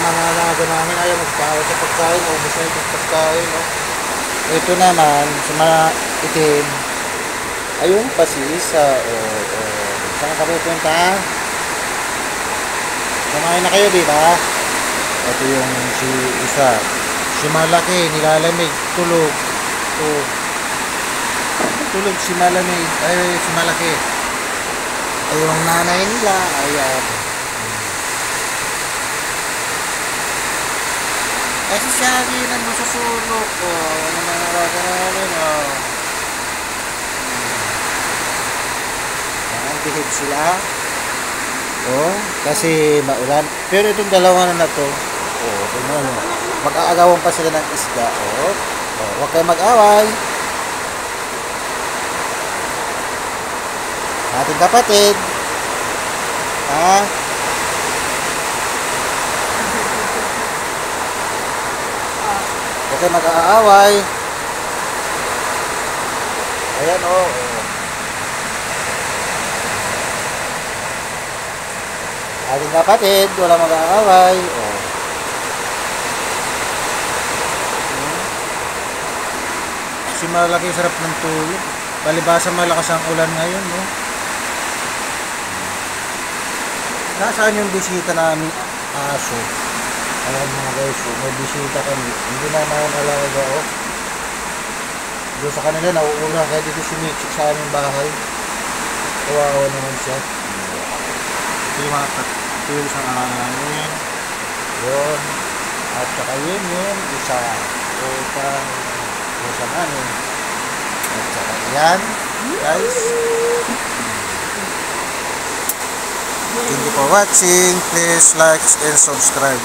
mga alaga namin ayaw magpahawak sa pagkain, ubos na itong pagkain, no? Ito naman, sa mga itim, ayun pa si isa, saan ka pupunta? Kumain na kayo, di ba? Ito yung si isa, si malaki, nilalamig, tulog, tulog si malamig, ay si malaki. Ay yung nanay nila, ayan. Kasi siya rin ang masusulok, ano mga alaga namin, behave sila, kasi maulan. Pero itong dalawa na to, ano, mag-aagawan pa sila ng isda, huwag kayo mag-away. Ating kapatid, huwag kayo mag-aaway. Ayan, ating kapatid, wala mag-aaway, Si malaki, sarap ng tulog. Palibasa malakas ang ulan ngayon, no? Nasaan yung bisita namin aso? Ayan mga guys, may bisita kami. Hindi na naman alaga, Doon sa kanila, nauuna. Kaya dito sumiksik sa aming bahay. Kawawa naman siya. Ito yung mga katil sa namin. Yun. At saka yun yung isa. Isa namin. At saka yan, guys. Thank you for watching. Please like and subscribe.